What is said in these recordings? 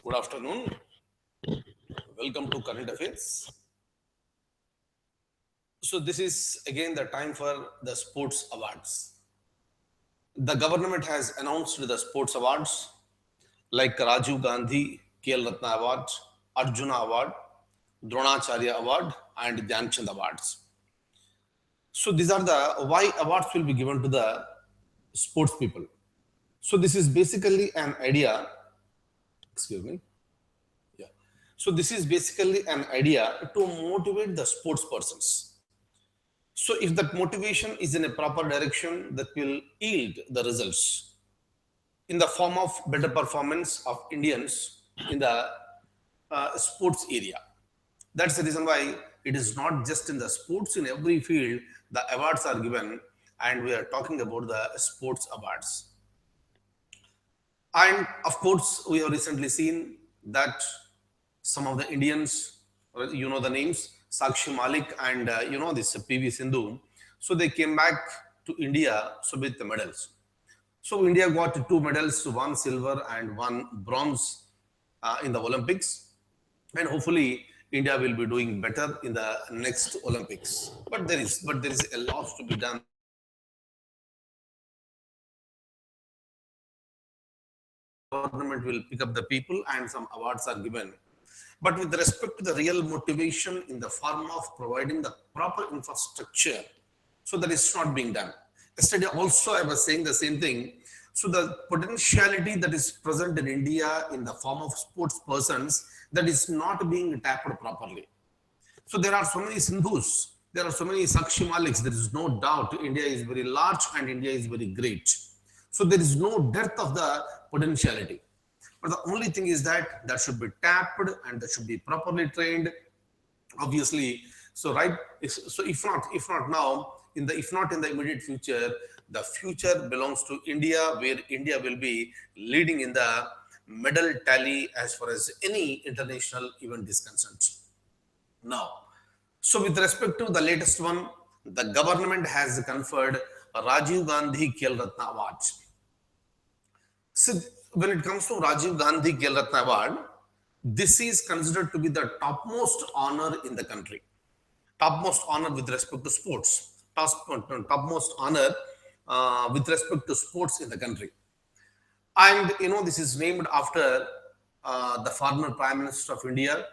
Good afternoon. Welcome to Current Affairs. So this is again the time for the sports awards. The government has announced the sports awards like Rajiv Gandhi Khel Ratna Award, Arjuna Award, Dronacharya Award, and Dhyan Awards. So these are the why awards will be given to the sports people. So this is basically an idea. Excuse me. Yeah. So this is basically an idea to motivate the sports persons. So if that motivation is in a proper direction, that will yield the results in the form of better performance of Indians in the sports area. That's the reason why it is not just in the sports, in every field, the awards are given, and we are talking about the sports awards. And of course, we have recently seen that some of the Indians, you know the names, Sakshi Malik and this PV Sindhu. So they came back to India so with the medals. So India got two medals, one silver and one bronze in the Olympics, and hopefully India will be doing better in the next Olympics. But there is a lot to be done. Government will pick up the people and some awards are given. But with respect to the real motivation in the form of providing the proper infrastructure, so that is not being done. Yesterday also I was saying the same thing. So the potentiality that is present in India in the form of sports persons, that is not being tapped properly. So there are so many Sindhus, there are so many Sakshi Maliks, there is no doubt India is very large and India is very great. So there is no depth of the potentiality. But the only thing is that should be tapped and that should be properly trained. Obviously, so right. So if not now, if not in the immediate future, the future belongs to India, where India will be leading in the medal tally as far as any international event is concerned. Now, so with respect to the latest one, the government has conferred Rajiv Gandhi Khel Ratna Award. So when it comes to Rajiv Gandhi Khel Ratna Award, this is considered to be the topmost honor in the country. Topmost honor with respect to sports. Topmost honor with respect to sports in the country. And this is named after the former Prime Minister of India,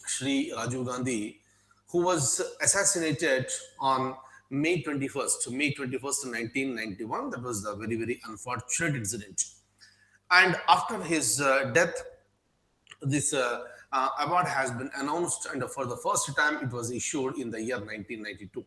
Shri Rajiv Gandhi, who was assassinated on May 21st, 1991. That was a very, very unfortunate incident. And after his death, this award has been announced, and for the first time, it was issued in the year 1992.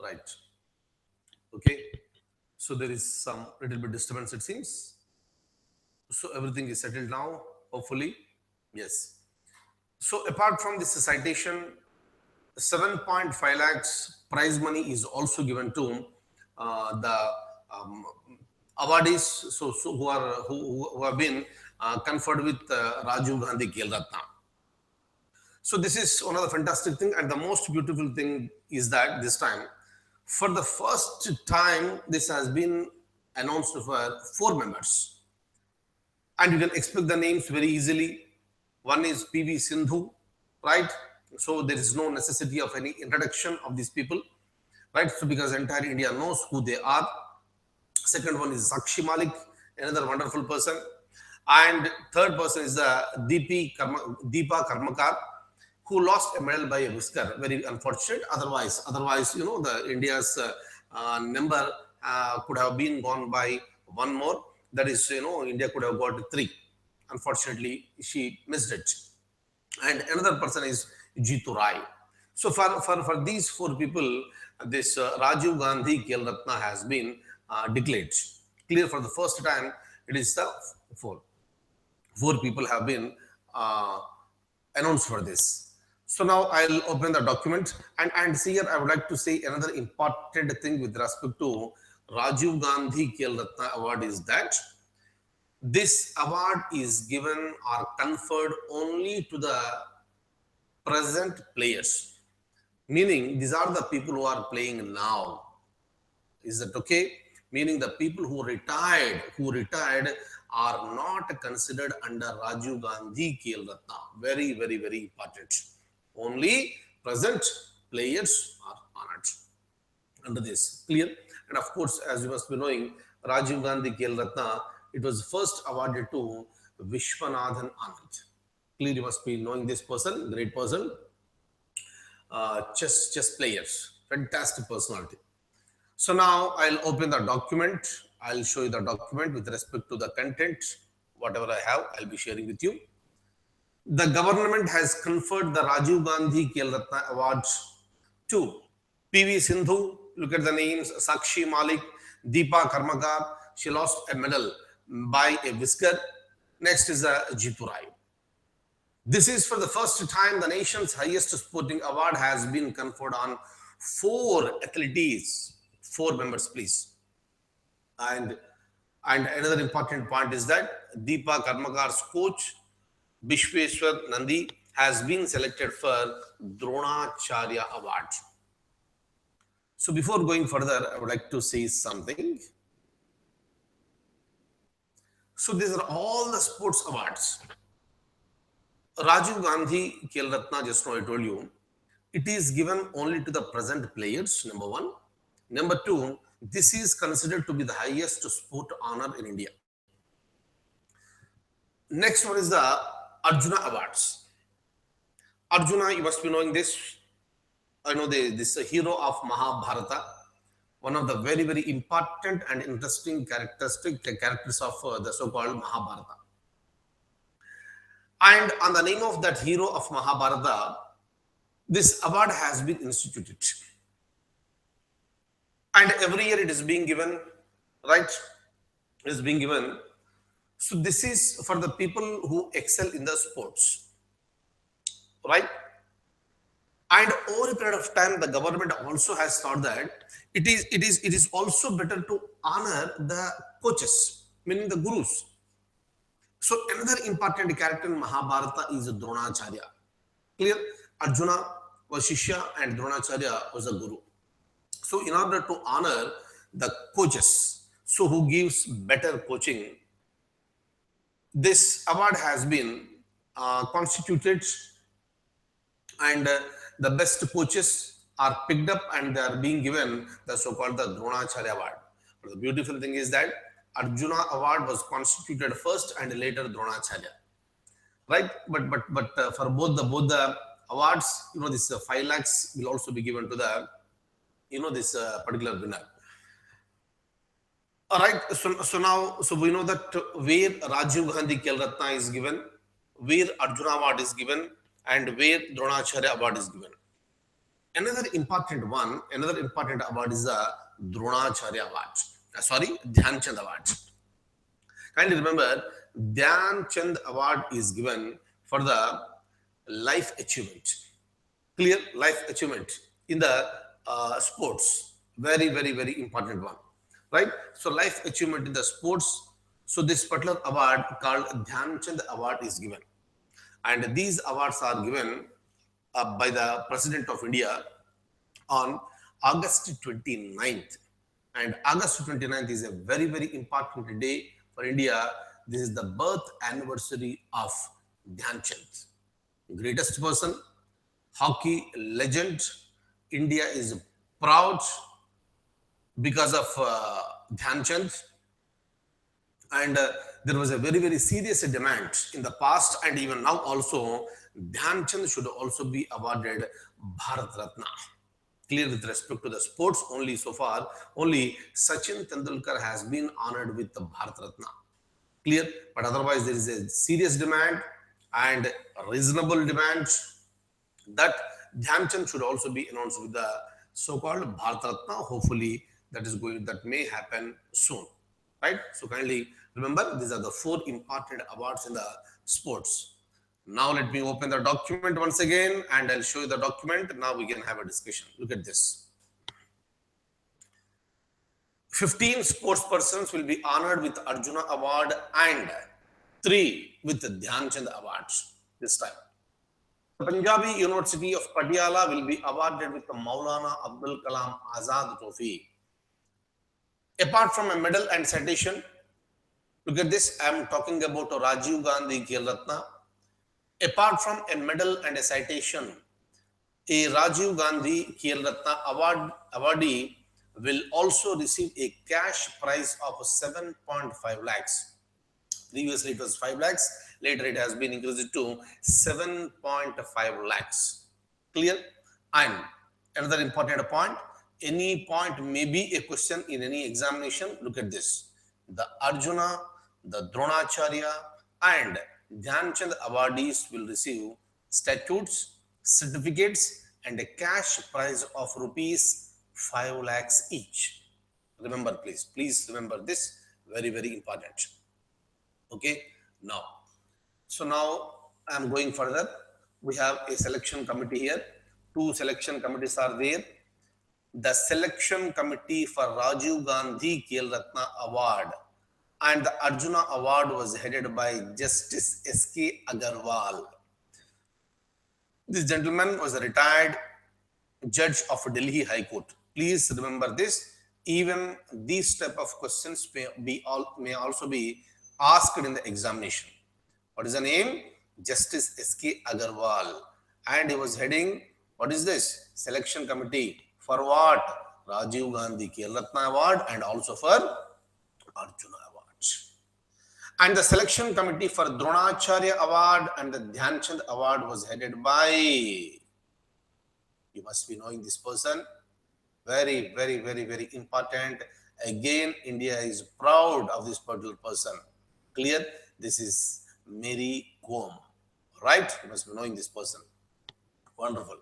Right. Okay. So there is some little bit disturbance, it seems. So everything is settled now, hopefully. Yes. So apart from this citation, 7.5 lakhs prize money is also given to the um, awardees, so who have been conferred with Rajiv Gandhi Khel Ratna. So this is one of the fantastic thing, and the most beautiful thing is that this time, for the first time, this has been announced for 4 members, and you can expect the names very easily. One is PV Sindhu, right? So there is no necessity of any introduction of these people, right? So because entire India knows who they are. Second one is Sakshi Malik, another wonderful person. And third person is Deepa Karmakar, who lost a medal by a whisker. Very unfortunate. Otherwise, the India's number could have been gone by one more. That is, India could have got 3. Unfortunately, she missed it. And another person is Jitu Rai. So for these 4 people, this Rajiv Gandhi Khel Ratna has been declared. Clear, for the first time, it is the four. Four people have been uh, announced for this. So now I'll open the document, and see here I would like to say another important thing with respect to Rajiv Gandhi Khel Ratna Award is that this award is given or conferred only to the present players, meaning these are the people who are playing now. Is that okay? Meaning the people who retired are not considered under Rajiv Gandhi Khel Ratna. Very, very, very important. Only present players are honored under this. Clear? And of course, as you must be knowing, Rajiv Gandhi Khel Ratna, it was first awarded to Vishwanathan Anand. Clear, you must be knowing this person, great person, chess players, fantastic personality. So now I'll open the document. I'll show you the document with respect to the content. Whatever I have, I'll be sharing with you. The government has conferred the Rajiv Gandhi Khel Ratna Award to PV Sindhu. Look at the names: Sakshi Malik, Deepa Karmakar. She lost a medal by a whisker. Next is the Jipurai. This is for the first time the nation's highest sporting award has been conferred on four athletes. Four members, please. And another important point is that Deepa Karmakar's coach Bishweshwar Nandi has been selected for Dronacharya Award. So before going further, I would like to say something. So these are all the sports awards. Rajiv Gandhi Khel Ratna, just now I told you, it is given only to the present players, number one. Number two, this is considered to be the highest sport honor in India. Next one is the Arjuna Awards. Arjuna, you must be knowing this. I know this hero of Mahabharata, one of the very, very important and interesting characters of the so-called Mahabharata. And on the name of that hero of Mahabharata, this award has been instituted. And every year it is being given, right? It is being given. So this is for the people who excel in the sports, right? And over a period of time, the government also has thought that it is also better to honor the coaches, meaning the gurus. So another important character in Mahabharata is Dronacharya. Clear? Arjuna was Shishya and Dronacharya was a guru. So in order to honor the coaches, so who gives better coaching, this award has been constituted, and the best coaches are picked up and they are being given the so-called the Dronacharya Award. But the beautiful thing is that Arjuna Award was constituted first and later Dronacharya, right? But for both the awards, this 5 lakhs will also be given to the this particular winner. All right. So now we know that where Rajiv Gandhi Khel Ratna is given, where Arjuna Award is given, and where Dronacharya Award is given. Another important award is the Dronacharya Award. Dhyan Chand Award. Kindly remember, Dhyan Chand Award is given for the life achievement. Clear? Life achievement in the sports. Very, very, very important one. Right? So life achievement in the sports. So this particular award called Dhyan Chand Award is given. And these awards are given by the President of India on August 29th. And August 29th is a very, very important day for India. This is the birth anniversary of Dhyan Chand. Greatest person, hockey legend. India is proud because of Dhyan Chand. And there was a very, very serious demand in the past and even now also. Dhyan Chand should also be awarded Bharat Ratna. Clear with respect to the sports, only so far, only Sachin Tendulkar has been honored with the Bharat Ratna. Clear? But otherwise, there is a serious demand and a reasonable demand that Dhyan Chand should also be announced with the so-called Bharat Ratna. Hopefully, that may happen soon. right? So kindly remember, these are the 4 important awards in the sports. Now let me open the document once again and I'll show you the document. Now we can have a discussion. Look at this. 15 sports persons will be honored with Arjuna Award and 3 with the Dhyan Chand Awards this time. The Punjabi University of Patiala will be awarded with the Maulana Abdul Kalam Azad Trophy. Apart from a medal and citation, look at this, I am talking about a Rajiv Gandhi Khel Ratna. Apart from a medal and a citation, a Rajiv Gandhi Khel Ratna awardee will also receive a cash prize of 7.5 lakhs. Previously it was 5 lakhs, later it has been increased to 7.5 lakhs. Clear? And another important point, any point may be a question in any examination. Look at this. The Arjuna, the Dronacharya and Dhyan Chand awardees will receive statutes, certificates and a cash prize of rupees 5 lakhs each. Remember, please remember this, very, very important. Okay, now I am going further. We have a selection committee here. 2 selection committees are there. The selection committee for Rajiv Gandhi Khel Ratna Award and the Arjuna Award was headed by Justice S.K. Agarwal. This gentleman was a retired judge of Delhi High Court. Please remember this. Even these type of questions may also be asked in the examination. What is the name? Justice S.K. Agarwal. And he was heading, what is this? Selection committee. For what? Rajiv Gandhi Khel Ratna Award and also for Arjuna Awards. And the selection committee for Dronacharya Award and the Dhyan Chand Award was headed by, you must be knowing this person, very, very, very, very important. Again, India is proud of this particular person. Clear? This is Mary Kom, right? You must be knowing this person. Wonderful.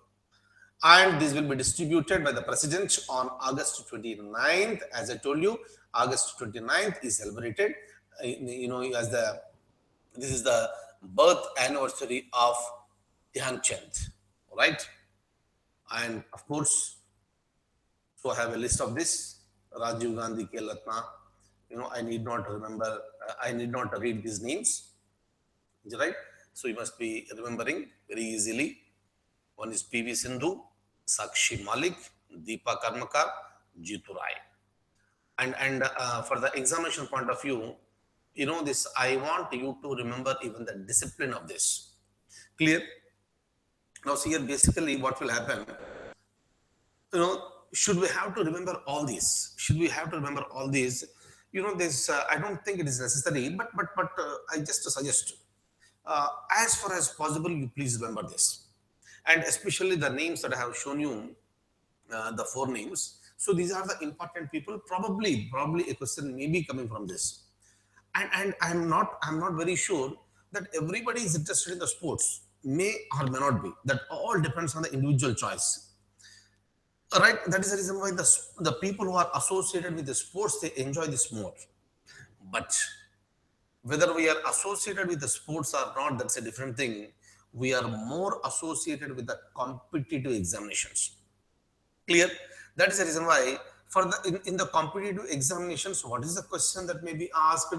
And this will be distributed by the president on August 29th. As I told you, August 29th is celebrated, as this is the birth anniversary of Dhyan Chand, right? And of course, so I have a list of this, Rajiv Gandhi Khel Ratna. I need not remember, I need not read these names, right? So you must be remembering very easily. One is P.V. Sindhu, Sakshi Malik, Deepa Karmakar, Jitu Rai. And for the examination point of view, this, I want you to remember even the discipline of this. Clear? Now see here, basically what will happen, should we have to remember all these? Should we have to remember all these? This, I don't think it is necessary, but I just suggest, as far as possible, you please remember this. And especially the names that I have shown you, the 4 names. So these are the important people. Probably a question may be coming from this. And I'm not very sure that everybody is interested in the sports. May or may not be. That all depends on the individual choice. Right? That is the reason why the people who are associated with the sports, they enjoy this more. But whether we are associated with the sports or not, that's a different thing. We are more associated with the competitive examinations. Clear? That is the reason why for the in the competitive examinations, what is the question that may be asked?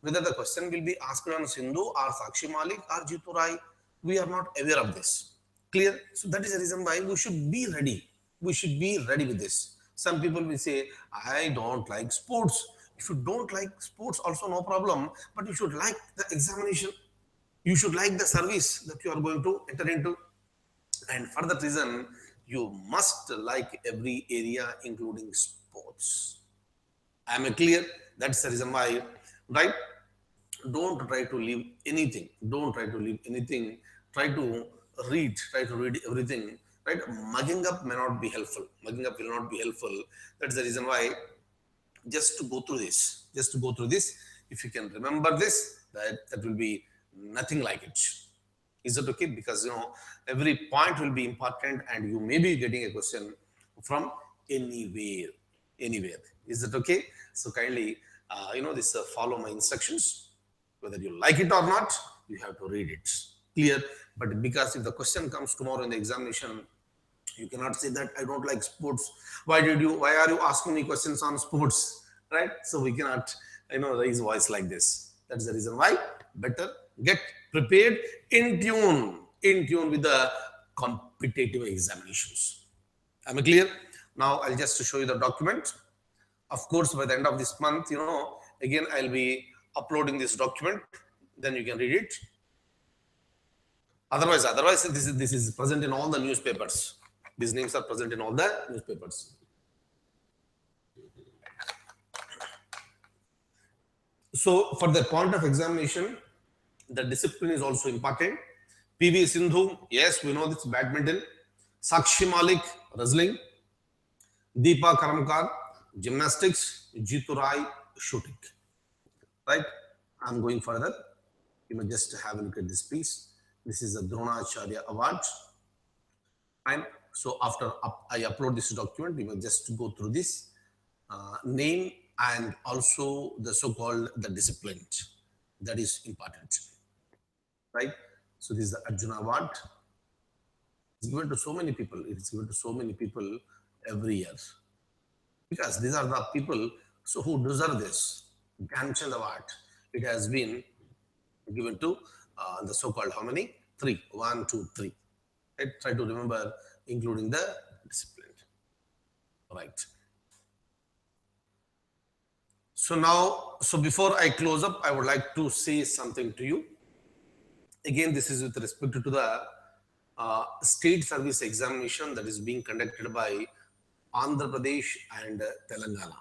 Whether the question will be asked on Sindhu or Sakshi Malik or Jitu Rai, we are not aware of this. Clear? So that is the reason why we should be ready. We should be ready with this. Some people will say, I don't like sports. If you don't like sports, also no problem, but you should like the examination. You should like the service that you are going to enter into. And for that reason, you must like every area, including sports. Am I clear? That's the reason why, right? Don't try to leave anything. Don't try to leave anything. Try to read everything. Right? Mugging up may not be helpful. Mugging up will not be helpful. That's the reason why just to go through this. If you can remember this, that will be nothing like it. Is it okay? Because every point will be important and you may be getting a question from anywhere. Is it okay? So kindly this follow my instructions. Whether you like it or not, you have to read it. Clear? But because if the question comes tomorrow in the examination, you cannot say that I don't like sports. Why are you asking me questions on sports? Right? So we cannot, raise voice like this. That's the reason why better get prepared in tune with the competitive examinations. Am I clear? Now I'll just show you the document. Of course, by the end of this month, again I'll be uploading this document. Then you can read it. Otherwise, this is present in all the newspapers. These names are present in all the newspapers. So, for the point of examination, the discipline is also important. PV Sindhu, yes, we know this badminton. Sakshi Malik, wrestling. Deepa Karamkar, gymnastics. Jitu Rai, shooting. Right? I'm going further. You may just have a look at this piece. This is a Dronacharya award. And so after I upload this document, we will just go through this name and also the so-called the discipline. That is important. Right? So this is the Arjuna award. It's given to so many people. It's given to so many people every year. Because these are the people who deserve this. Dhyan award. It has been given to the so-called how many? 3. 1, 2, 3. Right? Try to remember, including the discipline. Right. So before I close up, I would like to say something to you. Again, this is with respect to the state service examination that is being conducted by Andhra Pradesh and Telangana.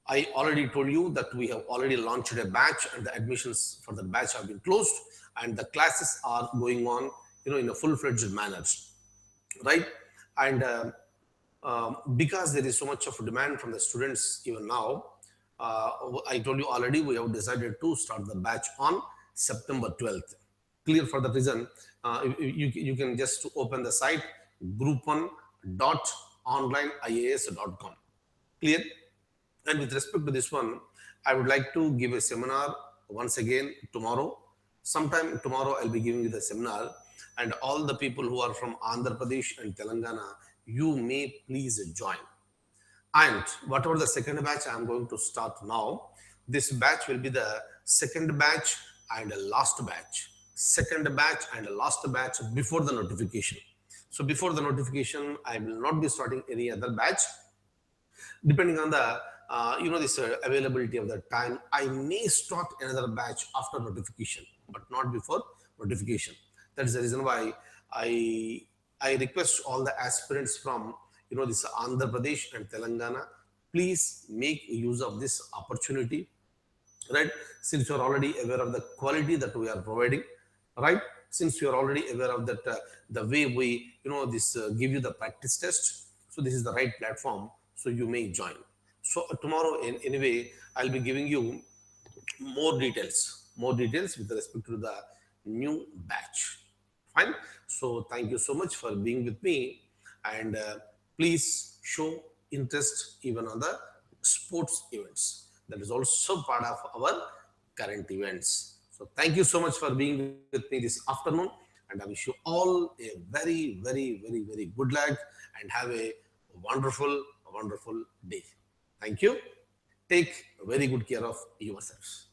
I already told you that we have already launched a batch and the admissions for the batch have been closed and the classes are going on, in a full-fledged manner, right? And because there is so much of demand from the students even now, I told you already we have decided to start the batch on September 12th. Clear? For that reason, you can just open the site group1.onlineias.com. Clear? And with respect to this one, I would like to give a seminar once again tomorrow. Sometime tomorrow, I'll be giving you the seminar. And all the people who are from Andhra Pradesh and Telangana, you may please join. And whatever the second batch I'm going to start now, this batch will be the second batch and last batch. Second batch and last batch before the notification. So before the notification, I will not be starting any other batch. Depending on the this availability of the time, I may start another batch after notification, but not before notification. That is the reason why I request all the aspirants from this Andhra Pradesh and Telangana, please make use of this opportunity, right? Since you are already aware of the quality that we are providing, right? Since you are already aware of that the way we give you the practice test, so this is the right platform, so you may join. So tomorrow, anyway, I'll be giving you more details with respect to the new batch. Fine. So thank you so much for being with me, and please show interest even on the sports events. That is also part of our current events. So thank you so much for being with me this afternoon, and I wish you all a very, very, very, very good luck and have a wonderful, wonderful day. Thank you. Take very good care of yourselves.